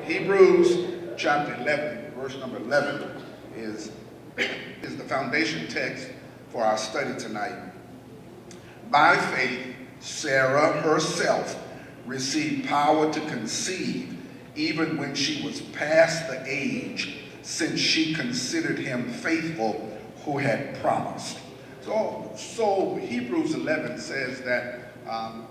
Hebrews chapter 11, verse number 11 is the foundation text for our study tonight. By faith, Sarah herself received power to conceive even when she was past the age, since she considered him faithful who had promised. So Hebrews 11 says that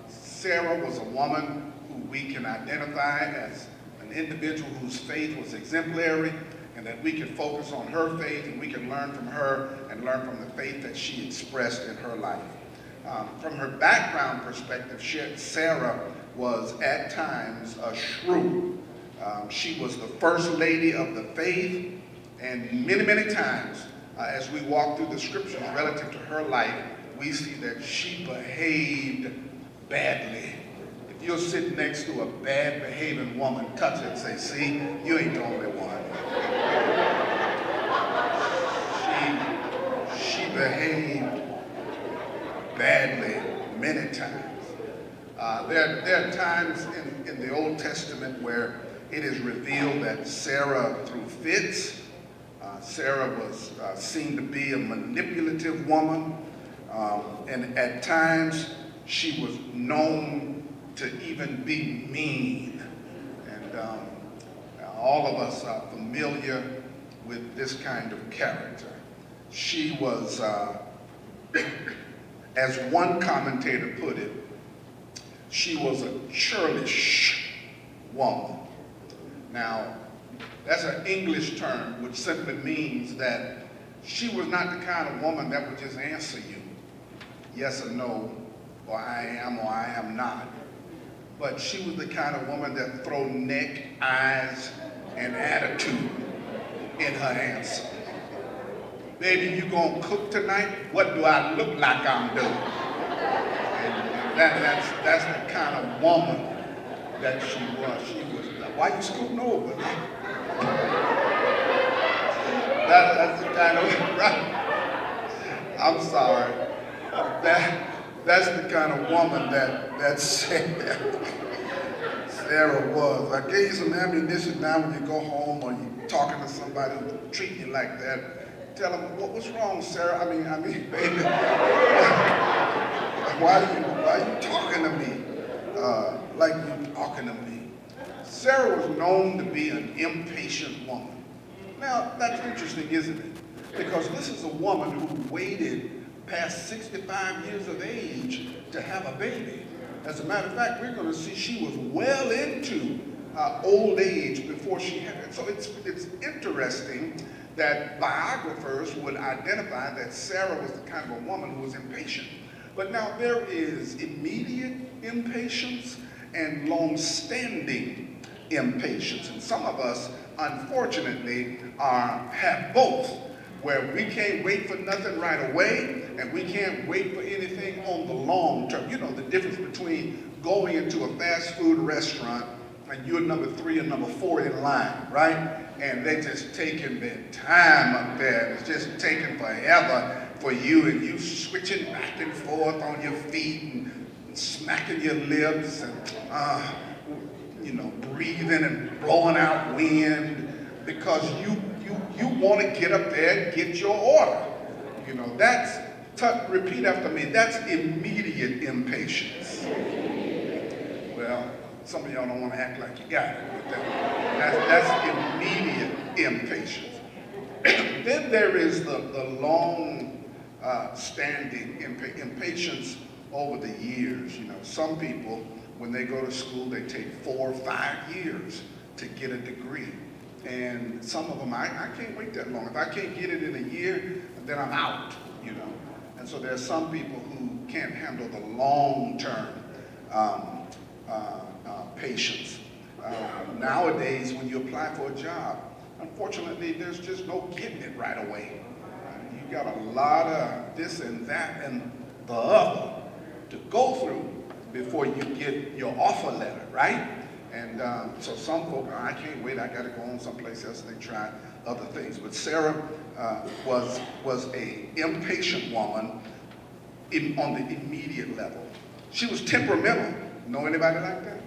Sarah was a woman who we can identify as an individual whose faith was exemplary, and that we can focus on her faith and we can learn from her and learn from the faith that she expressed in her life. From her background perspective, Sarah was at times a shrew. She was the first lady of the faith, and many times as we walk through the scriptures relative to her life, we see that she behaved badly. If you're sitting next to a bad behaving woman, touch it and say, see, you ain't the only one. She behaved badly many times. There are times in the Old Testament where it is revealed that Sarah threw fits. Sarah was seen to be a manipulative woman, and at times she was known to even be mean. And all of us are familiar with this kind of character. She was, as one commentator put it, she was a churlish woman. Now, that's an English term, which simply means that she was not the kind of woman that would just answer you, yes or no, or I am not. But she was the kind of woman that throw neck, eyes, and attitude in her answer. Baby, you gonna cook tonight? What do I look like I'm doing? And that's the kind of woman that she was. Why you scooting over? That's the kind of, right? I'm sorry. That's the kind of woman that Sarah was. I gave you some ammunition now when you go home or you're talking to somebody who treating you like that. Tell them, what's wrong, Sarah? I mean, baby, why are you talking to me like you're talking to me? Sarah was known to be an impatient woman. Now, that's interesting, isn't it? Because this is a woman who waited past 65 years of age to have a baby. As a matter of fact, we're going to see she was well into old age before she had it. So it's interesting that biographers would identify that Sarah was the kind of a woman who was impatient. But now there is immediate impatience and long-standing impatience. And some of us, unfortunately, have both, where we can't wait for nothing right away, and we can't wait for anything on the long term. You know the difference between going into a fast food restaurant and you're number 3 or number 4 in line, right? And they're just taking their time up there, and it's just taking forever for you, and you switching back and forth on your feet and smacking your lips and breathing and blowing out wind because you want to get up there and get your order. Repeat after me, that's immediate impatience. Well, some of y'all don't want to act like you got it, but that's immediate impatience. Then there is the long standing impatience over the years. Some people, when they go to school, they take 4 or 5 years to get a degree. And some of them, I can't wait that long. If I can't get it in a year, then I'm out, And so there are some people who can't handle the long-term patience. Nowadays, when you apply for a job, unfortunately, there's just no getting it right away. You got a lot of this and that and the other to go through before you get your offer letter, right? And so some folk, I can't wait, I got to go on someplace else, and they try other things. But Sarah was a impatient woman on the immediate level. She was temperamental. Know anybody like that?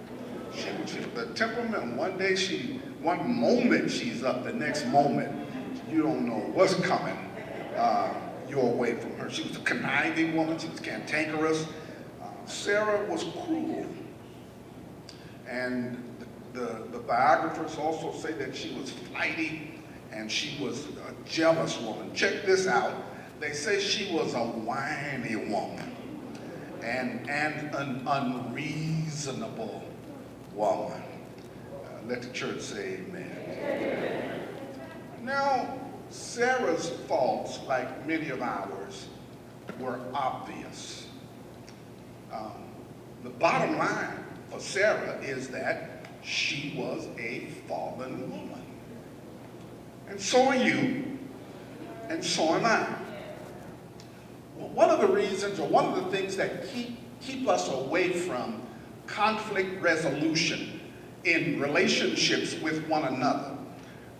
She the temperament. One moment she's up, the next moment you don't know what's coming your way from her. She was a conniving woman. She was cantankerous. Sarah was cruel. And the biographers also say that she was flighty and she was a jealous woman. Check this out. They say she was a whiny woman and an unreasonable woman. Let the church say amen. Now, Sarah's faults, like many of ours, were obvious. The bottom line for Sarah is that she was a fallen woman. And so are you, and so am I. Well, one of the reasons, or one of the things that keep us away from conflict resolution in relationships with one another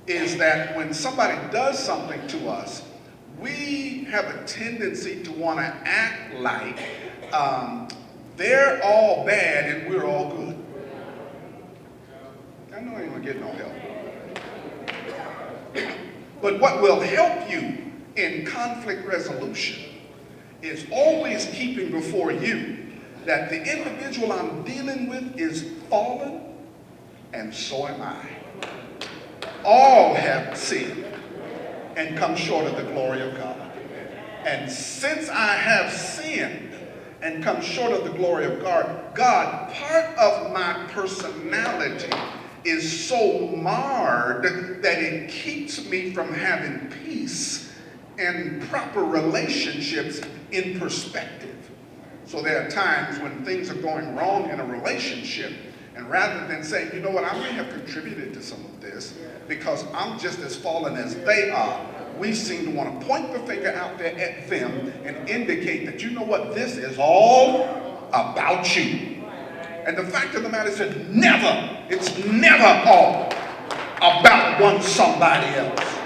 is that when somebody does something to us, we have a tendency to want to act like they're all bad and we're all good. I know I ain't gonna get no help. But what will help you in conflict resolution is always keeping before you that the individual I'm dealing with is fallen, and so am I. All have sinned and come short of the glory of God. And since I have sinned and come short of the glory of God, part of my personality is so marred that it keeps me from having peace and proper relationships in perspective. So there are times when things are going wrong in a relationship, and rather than saying, you know what, I may have contributed to some of this because I'm just as fallen as they are, we seem to want to point the finger out there at them and indicate that, you know what, this is all about you. And the fact of the matter is it's never all about somebody else.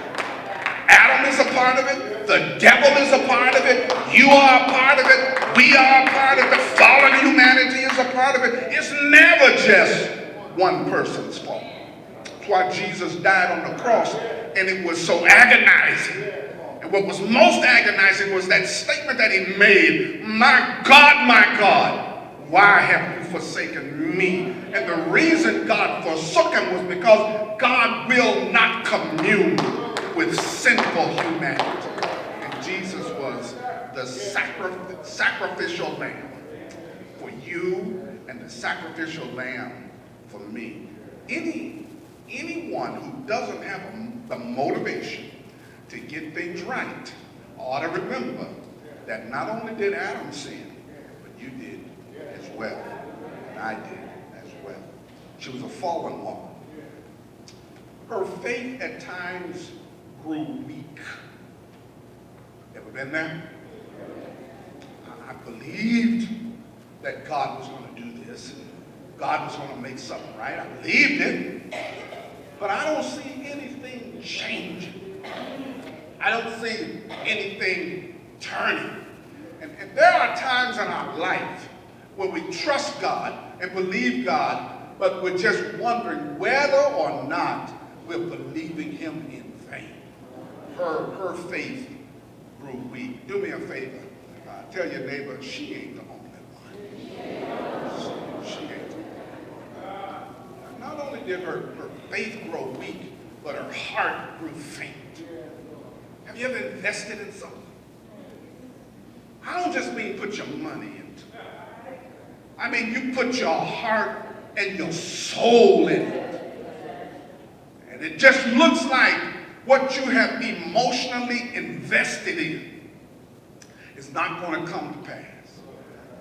Adam is a part of it. The devil is a part of it. You are a part of it. We are a part of it. Fallen humanity is a part of it. It's never just one person's fault. That's why Jesus died on the cross, and it was so agonizing. And what was most agonizing was that statement that he made, my God, why have you forsaken me? And the reason God forsook him was because God will not commune with sinful humanity. And Jesus was the sacrificial lamb for you and the sacrificial lamb for me. Anyone who doesn't have the motivation to get things right ought to remember that not only did Adam sin, but you did as well, and I did as well. She was a fallen woman. Her faith at times grew weak. Ever been there? I believed that God was going to do this, and God was going to make something right. I believed it, but I don't see anything changing. I don't see anything turning. And there are times in our life when we trust God and believe God, but we're just wondering whether or not we're believing him in vain. Her faith grew weak. Do me a favor. Tell your neighbor, she ain't the only one. She ain't the only one. Not only did her faith grow weak, but her heart grew faint. Have you ever invested in something? I don't just mean put your money into it. I mean you put your heart and your soul in it. And it just looks like what you have emotionally invested in is not going to come to pass.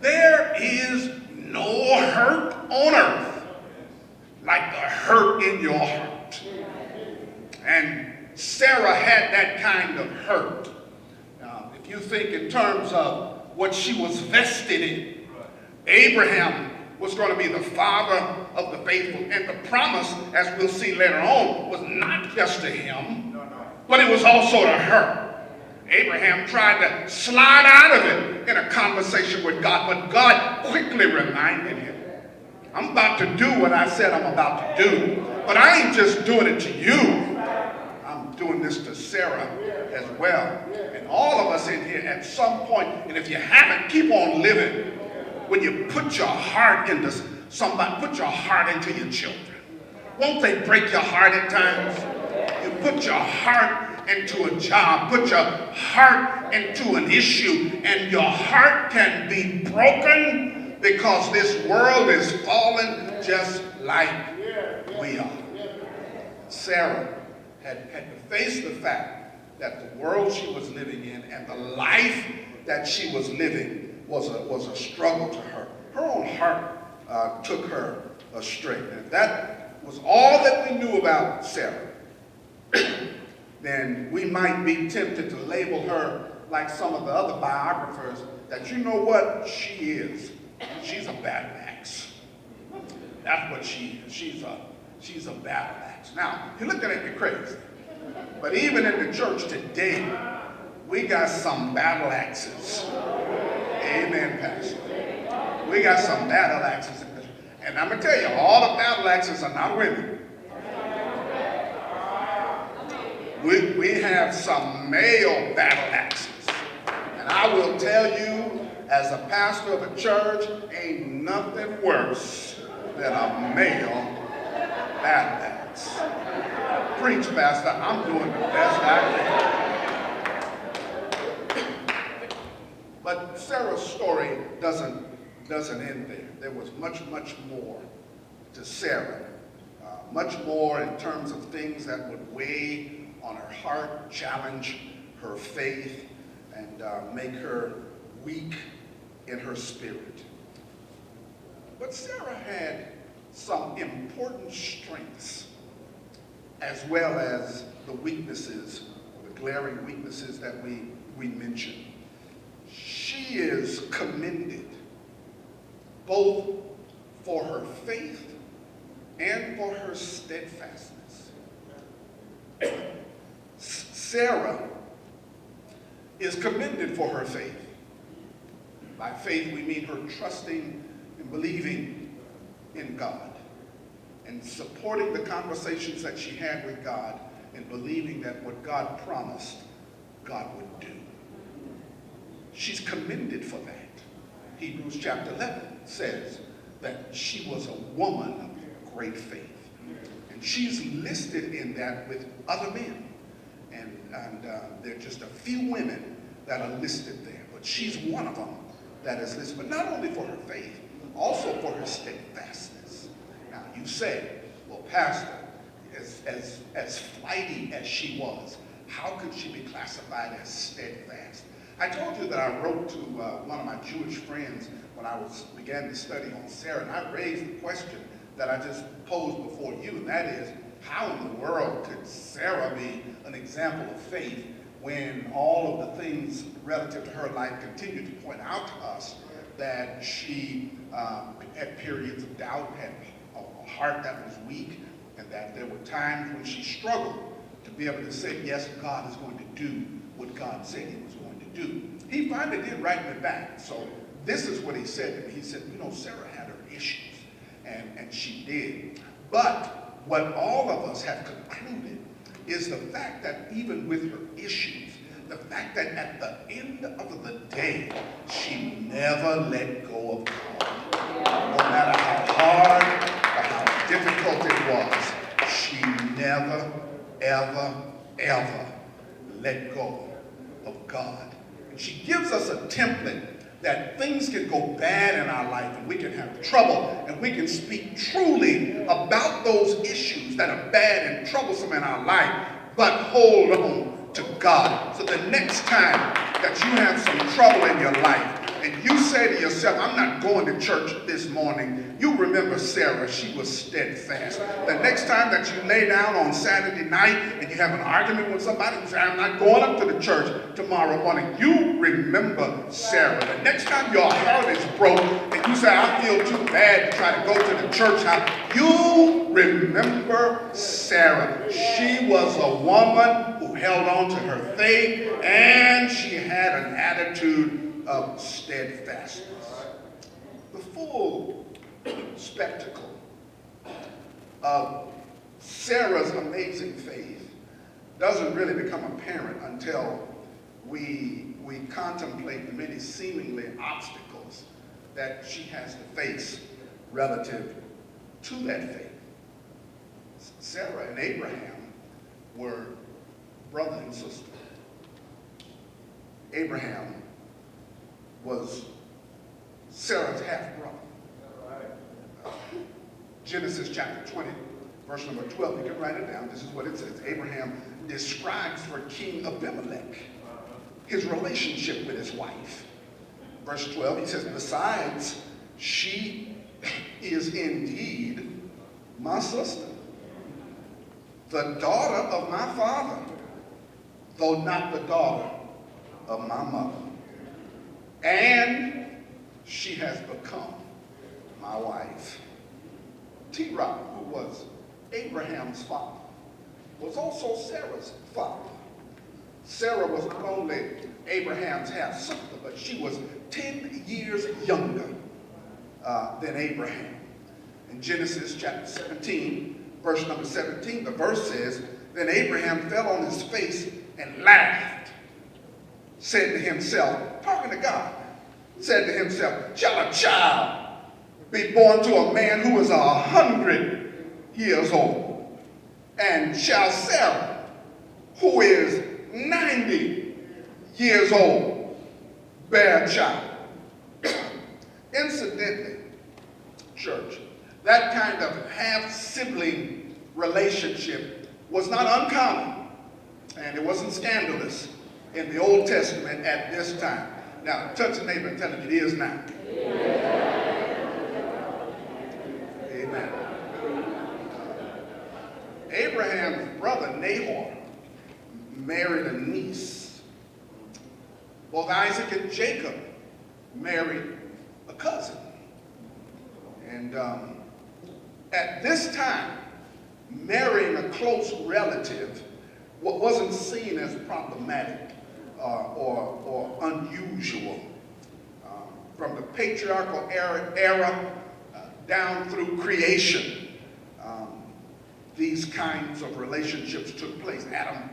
There is no hurt on earth like the hurt in your heart. And Sarah had that kind of hurt. If you think in terms of what she was vested in, Abraham was going to be the father of the faithful. And the promise, as we'll see later on, was not just to him, but it was also to her. Abraham tried to slide out of it in a conversation with God, but God quickly reminded him I'm about to do what I said I'm about to do. But I ain't just doing it to you. I'm doing this to Sara as well. And all of us in here at some point, and if you haven't, keep on living. When you put your heart into somebody, put your heart into your children. Won't they break your heart at times? You put your heart into a job, put your heart into an issue, and your heart can be broken because this world is fallen just like we are. Sara had to face the fact that the world she was living in and the life that she was living was a struggle to her. Her own heart took her astray. And if that was all that we knew about Sara, then we might be tempted to label her like some of the other biographers that, you know what she is. She's a battle axe. That's what she is. She's a battle axe. Now, you're looking at me crazy. But even in the church today, we got some battle axes. Amen, Pastor. We got some battle axes. And I'm going to tell you, all the battle axes are not women. We have some male battle axes. And I will tell you, as a pastor of a church, ain't nothing worse than a male battle axe. Preach, Pastor. I'm doing the best I can. But Sarah's story doesn't end there. There was much, much more to Sara. Much more in terms of things that would weigh on her heart, challenge her faith, and make her weak in her spirit. But Sara had some important strengths, as well as the weaknesses, the glaring weaknesses that we mentioned. She is commended both for her faith and for her steadfastness. Sara is commended for her faith. By faith, we mean her trusting and believing in God and supporting the conversations that she had with God and believing that what God promised, God would do. She's commended for that. Hebrews chapter 11 says that she was a woman of great faith. And she's listed in that with other men. And there are just a few women that are listed there. But she's one of them that is listed. But not only for her faith, also for her steadfastness. Now, you say, well, Pastor, as flighty as she was, how could she be classified as steadfast? I told you that I wrote to one of my Jewish friends when I began to study on Sara, and I raised the question that I just posed before you, and that is, how in the world could Sara be an example of faith when all of the things relative to her life continue to point out to us that she had periods of doubt, had a heart that was weak, and that there were times when she struggled to be able to say, yes, God is going to do what God said he was going to do. He finally did write me back. So this is what he said to me. He said, you know, Sara had her issues, and she did. But what all of us have concluded is the fact that even with her issues, the fact that at the end of the day, she never let go of God. No matter how hard or how difficult it was, she never, ever, ever let go of God. And she gives us a template that things can go bad in our life and we can have trouble and we can speak truly about those issues that are bad and troublesome in our life, but hold on to God. So the next time that you have some trouble in your life and you say to yourself, I'm not going to church this morning, you remember Sara, she was steadfast. The next time that you lay down on Saturday night and you have an argument with somebody and say, I'm not going up to the church tomorrow morning, you remember Sara. The next time your heart is broke and you say, I feel too bad to try to go to the church house, you remember Sara. She was a woman who held on to her faith and she had an attitude of steadfastness. The full spectacle of Sarah's amazing faith doesn't really become apparent until we contemplate the many seemingly obstacles that she has to face relative to that faith. Sarah and Abraham were brother and sister. Abraham was Sarah's half-brother. Genesis chapter 20, verse number 12, you can write it down. This is what it says. Abraham describes for King Abimelech his relationship with his wife. Verse 12, he says, besides, she is indeed my sister, the daughter of my father, though not the daughter of my mother. And she has become my wife. Terah, who was Abraham's father, was also Sarah's father. Sarah was not only Abraham's half-sister, but she was 10 years younger than Abraham. In Genesis chapter 17, verse number 17, the verse says, then Abraham fell on his face and laughed, said to himself, talking to God, said to himself, shall a child be born to a man who is 100 years old? And shall Sarah, who is 90 years old, bear a child? Incidentally, church, that kind of half-sibling relationship was not uncommon, and it wasn't scandalous in the Old Testament at this time. Now, touch the neighbor and tell him it is now. Amen. Abraham's brother Nahor married a niece. Both Isaac and Jacob married a cousin. And at this time, marrying a close relative wasn't seen as problematic or unusual. From the patriarchal era down through creation, these kinds of relationships took place. Adam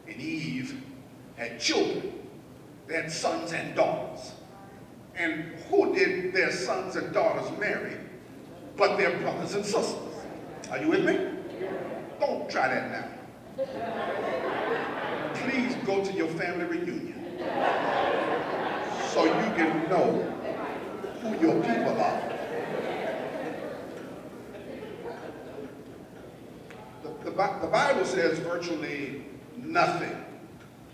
and Eve had children. They had sons and daughters. And who did their sons and daughters marry but their brothers and sisters? Are you with me? Don't try that now. Please go to your family reunion so you can know who your people are. The Bible says virtually nothing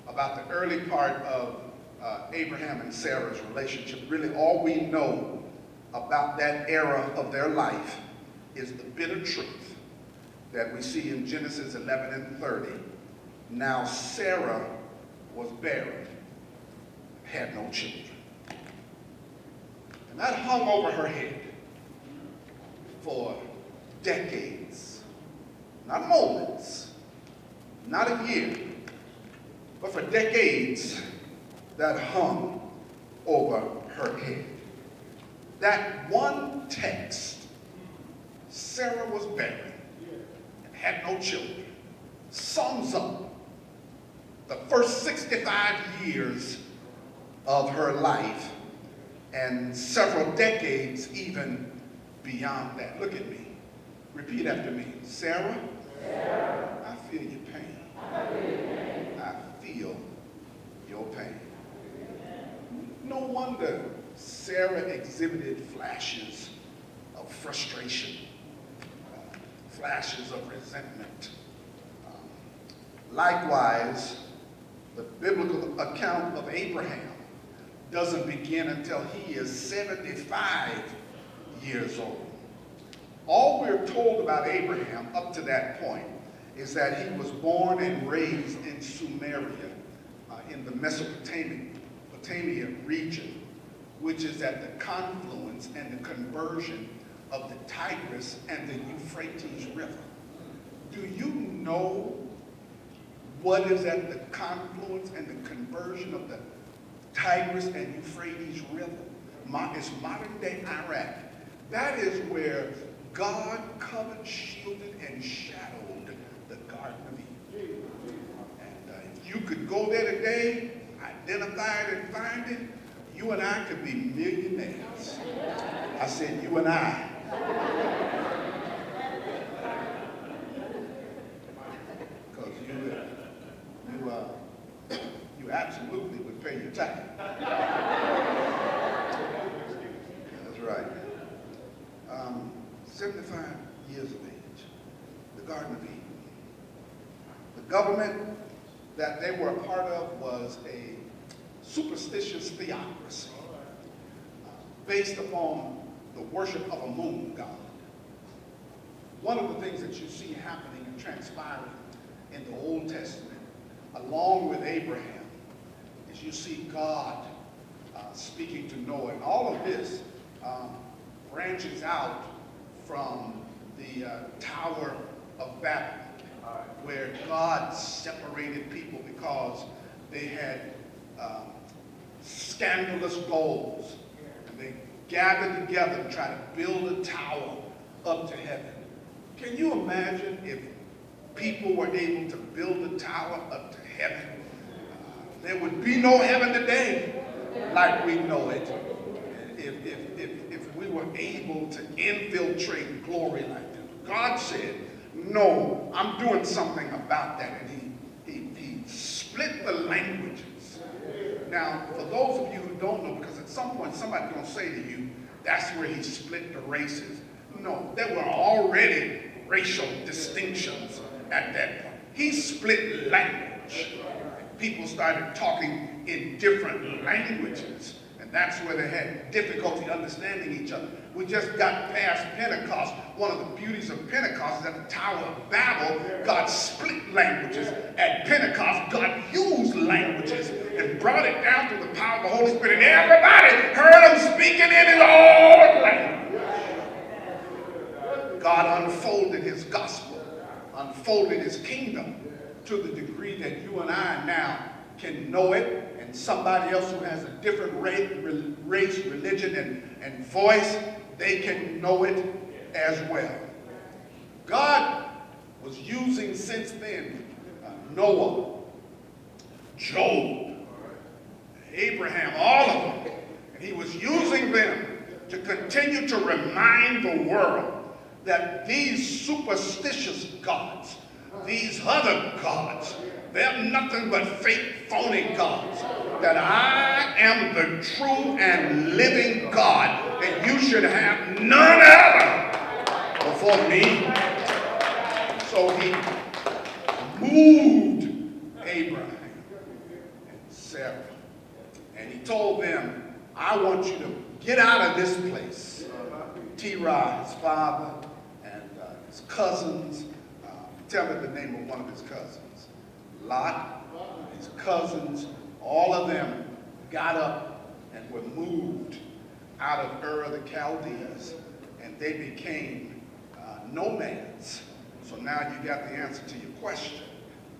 about the early part of Abraham and Sarah's relationship. Really, all we know about that era of their life is the bitter truth that we see in Genesis 11 and 30. Now Sarah was barren, had no children. And that hung over her head for decades. Not moments, not a year, but for decades that hung over her head. That one text, Sarah was barren and had no children, sums up the first 65 years of her life and several decades even beyond that. Look at me. Repeat after me. Sarah, I feel your pain. I feel your pain. No wonder Sarah exhibited flashes of frustration, flashes of resentment. Likewise, the biblical account of Abraham doesn't begin until he is 75 years old. All we're told about Abraham up to that point is that he was born and raised in Sumeria, in the Mesopotamia region, which is at the confluence and the conversion of the Tigris and the Euphrates River. Do you know what is at the confluence and the conversion of the Tigris and Euphrates River? It's modern day Iraq. That is where God covered, shielded, and shadowed the Garden of Eden. And if you could go there today, identify it and find it, you and I could be millionaires. I said you and I. Because you absolutely would pay your tax. That's right. 75 years of age, the Garden of Eden. The government that they were a part of was a superstitious theocracy based upon the worship of a moon god. One of the things that you see happening and transpiring in the Old Testament, along with Abraham, is you see God speaking to Noah. And all of this branches out from the Tower of Babel, where God separated people because they had scandalous goals. And they gathered together to try to build a tower up to heaven. Can you imagine if people were able to build a tower up to heaven? There would be no heaven today like we know it. If we were able to infiltrate glory like that. God said, no, I'm doing something about that. And he split the languages. Now, for those of you who don't know, because at some point somebody's going to say to you, that's where he split the races. No, there were already racial distinctions at that point. He split language. People started talking in different languages. And that's where they had difficulty understanding each other. We just got past Pentecost. One of the beauties of Pentecost is at the Tower of Babel, God split languages. At Pentecost, God used languages and brought it down through the power of the Holy Spirit. And everybody heard him speaking in his own language. God unfolded his gospel, unfolded his kingdom to the degree that you and I now can know it. And somebody else who has a different race, religion, and voice, they can know it as well. God was using since then Noah, Job, Abraham, all of them. And he was using them to continue to remind the world that these superstitious gods, these other gods, they're nothing but fake, phony gods. That I am the true and living God, and you should have none other before me. So he moved Abraham and Sarah, and he told them, I want you to get out of this place. Terah, his father, and his cousins, tell me the name of one of his cousins. Lot, his cousins, all of them got up and were moved out of Ur of the Chaldees, and they became nomads. So now you got the answer to your question.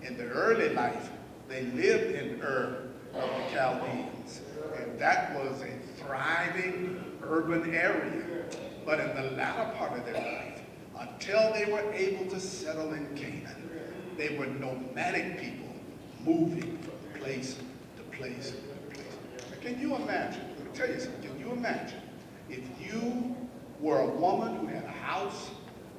In the early life, they lived in Ur of the Chaldees, and that was a thriving urban area. But in the latter part of their life, until they were able to settle in Canaan, they were nomadic people moving from place to place to place. Now, can you imagine? Let me tell you something. Can you imagine if you were a woman who had a house,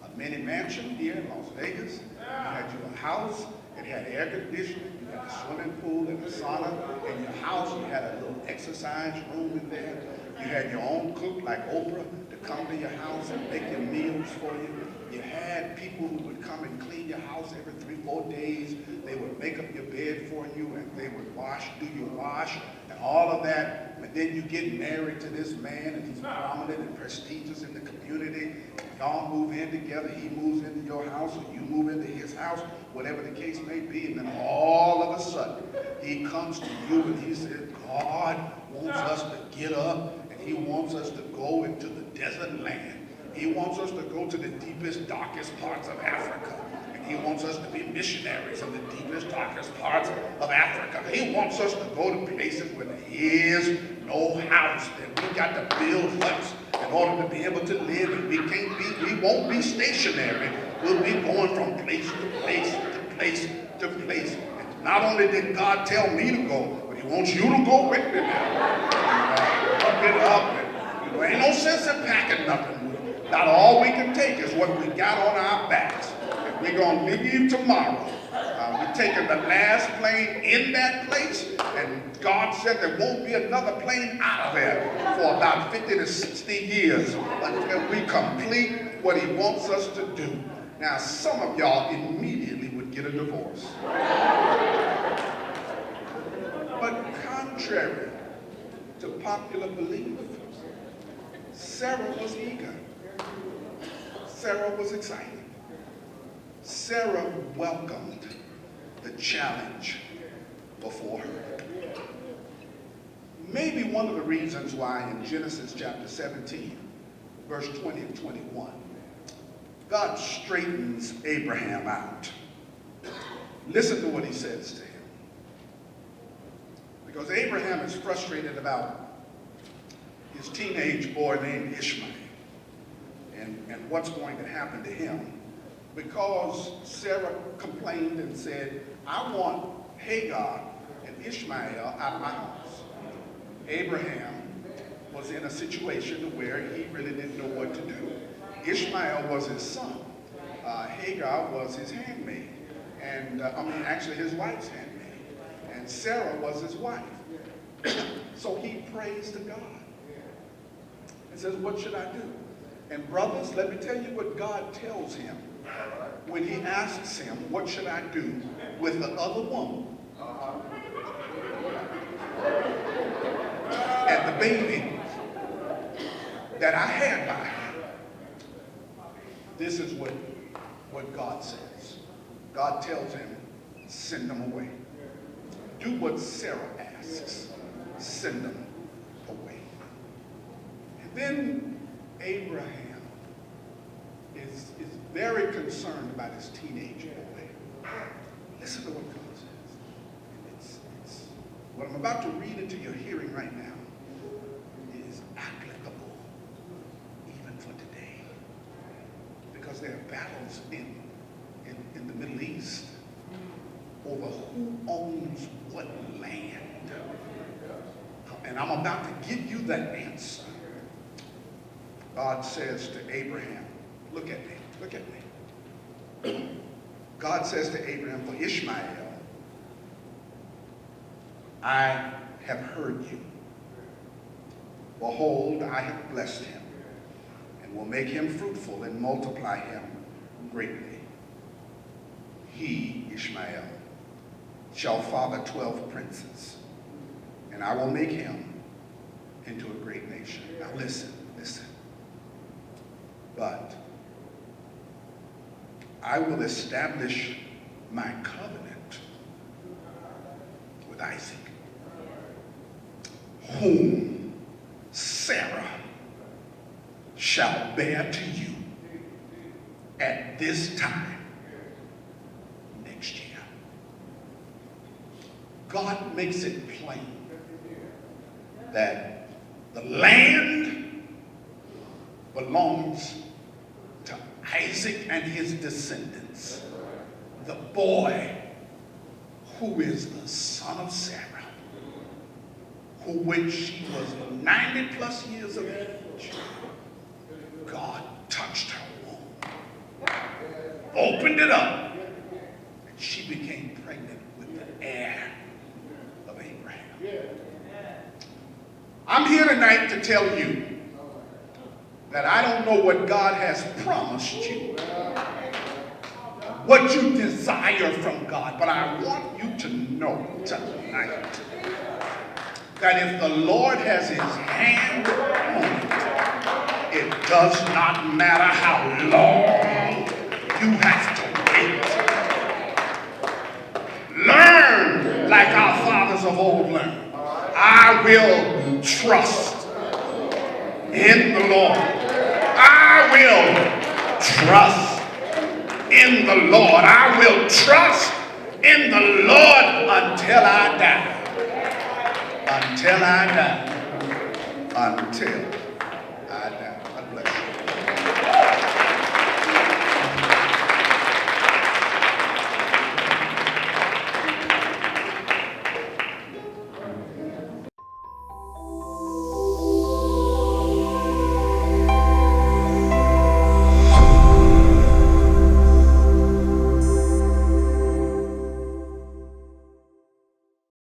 a mini mansion here in Las Vegas? You had your house, it had air conditioning, you had a swimming pool and a sauna. In your house, you had a little exercise room in there. You had your own cook like Oprah to come to your house and make your meals for you. You had people who would come and clean your house every 3-4 days. They would make up your bed for you, and they would do your wash, and all of that. And then you get married to this man, and he's prominent and prestigious in the community. Y'all move in together. He moves into your house, or you move into his house, whatever the case may be. And then all of a sudden, he comes to you, and he says, God wants us to get up, and he wants us to go into the desert land. He wants us to go to the deepest, darkest parts of Africa. And he wants us to be missionaries in the deepest, darkest parts of Africa. He wants us to go to places where there is no house. That we got to build huts. And in order to be able to live. And we won't be stationary. We'll be going from place to place to place to place. And not only did God tell me to go, but he wants you to go with me now. Up it up. And, ain't no sense in packing nothing. Not all we can take is what we got on our backs. And we're going to leave tomorrow. We're taking the last plane in that place, and God said there won't be another plane out of there for about 50 to 60 years until we complete what he wants us to do. Now, some of y'all immediately would get a divorce. But contrary to popular belief, Sarah was eager. Sarah was excited. Sarah welcomed the challenge before her. Maybe one of the reasons why in Genesis chapter 17, verse 20 and 21, God straightens Abraham out. Listen to what he says to him. Because Abraham is frustrated about his teenage boy named Ishmael and what's going to happen to him. Because Sarah complained and said, I want Hagar and Ishmael out of my house. Abraham was in a situation where he really didn't know what to do. Ishmael was his son. Hagar was his handmaid. And actually his wife's handmaid. And Sarah was his wife. So he prays to God and says, what should I do? And brothers, let me tell you what God tells him when he asks him, what should I do with the other woman and the baby that I had by her? This is what God says. God tells him, send them away. Do what Sarah asks. Send them away. And then Abraham is very concerned about his teenage boy. Listen to what God says. It's what I'm about to read into your hearing right now is applicable even for today. Because there are battles in the Middle East over who owns what land. And I'm about to give you that answer. God says to Abraham, look at me. God says to Abraham, for Ishmael, I have heard you. Behold, I have blessed him, and will make him fruitful and multiply him greatly. He, Ishmael, shall father 12 princes, and I will make him into a great nation. Now listen. But I will establish my covenant with Isaac, whom Sarah shall bear to you at this time next year. God makes it plain that the land belongs to Isaac and his descendants, the boy who is the son of Sarah, who when she was 90 plus years of age, God touched her womb, opened it up, and she became pregnant with the heir of Abraham. I'm here tonight to tell you that I don't know what God has promised you, what you desire from God, but I want you to know tonight that if the Lord has his hand on it, it does not matter how long you have to wait. Learn like our fathers of old learned. I will trust in the Lord. I will trust in the Lord. I will trust in the Lord until I die. Until I die. Until